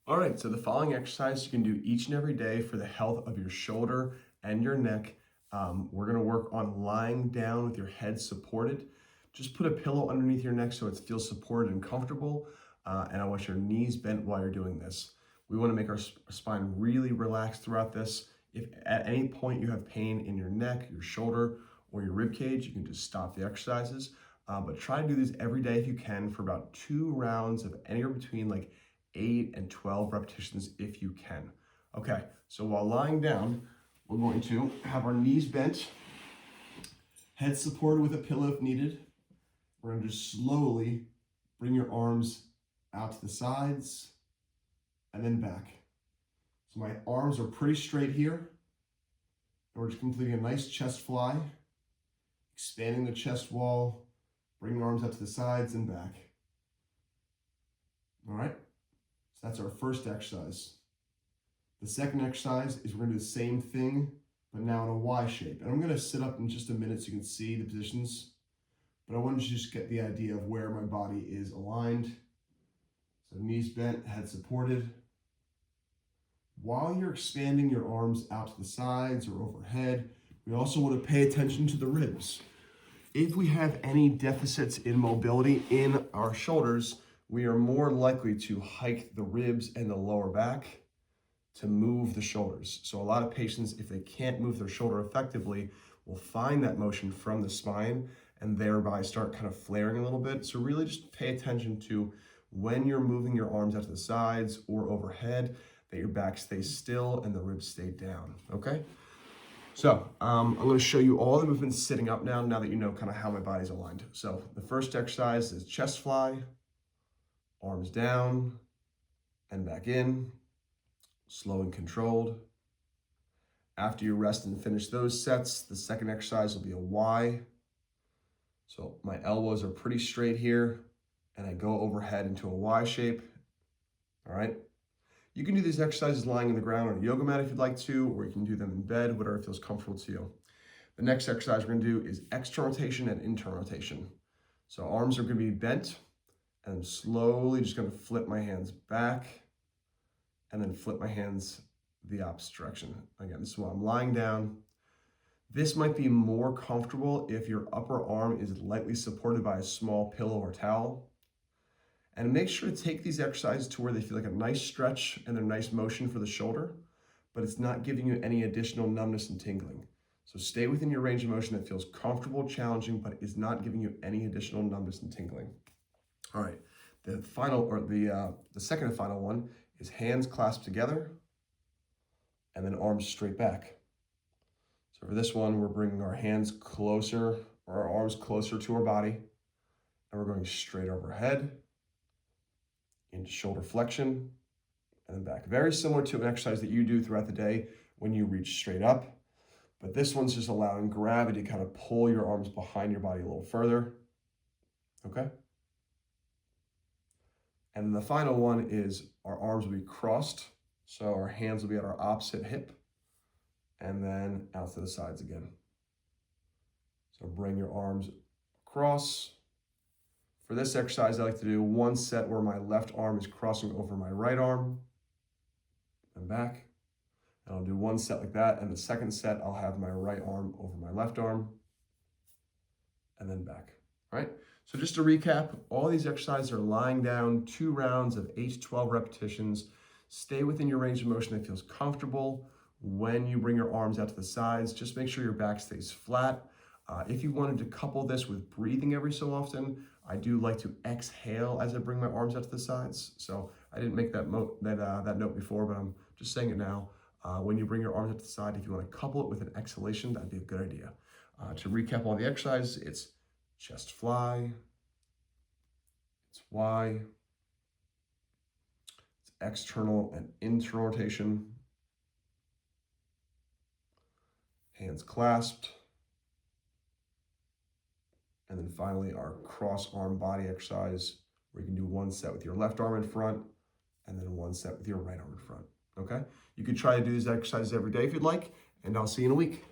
All right, so the following exercise you can do each and every day for the health of your shoulder and your neck. We're gonna work on lying down with your head supported. Just put a pillow underneath your neck so it feels supported and comfortable. And I want your knees bent while you're doing this. We wanna make our spine really relaxed throughout this. If at any point you have pain in your neck, your shoulder, or your rib cage, you can just stop the exercises. But try to do these every day if you can for about 2 rounds of anywhere between like 8 and 12 repetitions if you can. Okay, so while lying down, we're going to have our knees bent, head supported with a pillow if needed. We're going to just slowly bring your arms out to the sides and then back. So my arms are pretty straight here. And we're just completing a nice chest fly, expanding the chest wall, bring your arms out to the sides and back. All right, so that's our first exercise. The second exercise is we're gonna do the same thing, but now in a Y shape. And I'm gonna sit up in just a minute so you can see the positions, but I wanted to just get the idea of where my body is aligned. So knees bent, head supported. While you're expanding your arms out to the sides or overhead, we also want to pay attention to the ribs. If we have any deficits in mobility in our shoulders, we are more likely to hike the ribs and the lower back to move the shoulders. So a lot of patients, if they can't move their shoulder effectively, will find that motion from the spine and thereby start kind of flaring a little bit. So really just pay attention to when you're moving your arms out to the sides or overhead, that your back stays still and the ribs stay down, okay? So I'm gonna show you all the movements sitting up now that you know kind of how my body's aligned. So the first exercise is chest fly, arms down and back in, slow and controlled. After you rest and finish those sets, the second exercise will be a Y. So my elbows are pretty straight here and I go overhead into a Y shape, all right? You can do these exercises lying on the ground on a yoga mat if you'd like to, or you can do them in bed, whatever feels comfortable to you. The next exercise we're gonna do is external rotation and internal rotation. So arms are gonna be bent, and I'm slowly just gonna flip my hands back, and then flip my hands the opposite direction. Again, this is while I'm lying down. This might be more comfortable if your upper arm is lightly supported by a small pillow or towel. And make sure to take these exercises to where they feel like a nice stretch and a nice motion for the shoulder, but it's not giving you any additional numbness and tingling. So stay within your range of motion that feels comfortable, challenging, but is not giving you any additional numbness and tingling. All right, the second and final one is hands clasped together and then arms straight back. So for this one, we're bringing our hands closer, or our arms closer to our body, and we're going straight overhead, into shoulder flexion, and then back. Very similar to an exercise that you do throughout the day when you reach straight up, but this one's just allowing gravity to kind of pull your arms behind your body a little further, okay? And then the final one is our arms will be crossed, so our hands will be at our opposite hip, and then out to the sides again. So bring your arms across. For this exercise, I like to do one set where my left arm is crossing over my right arm and back. And I'll do one set like that. And the second set, I'll have my right arm over my left arm and then back, all right? So just to recap, all these exercises are lying down, 2 rounds of 8 to 12 repetitions. Stay within your range of motion that feels comfortable. When you bring your arms out to the sides, just make sure your back stays flat. If you wanted to couple this with breathing every so often, I do like to exhale as I bring my arms out to the sides. So I didn't make that note before, but I'm just saying it now. When you bring your arms out to the side, if you want to couple it with an exhalation, that'd be a good idea. To recap all the exercises, it's chest fly, it's Y, it's external and internal rotation, hands clasped, and then finally our cross arm body exercise where you can do one set with your left arm in front and then one set with your right arm in front, okay? You can try to do these exercises every day if you'd like, and I'll see you in a week.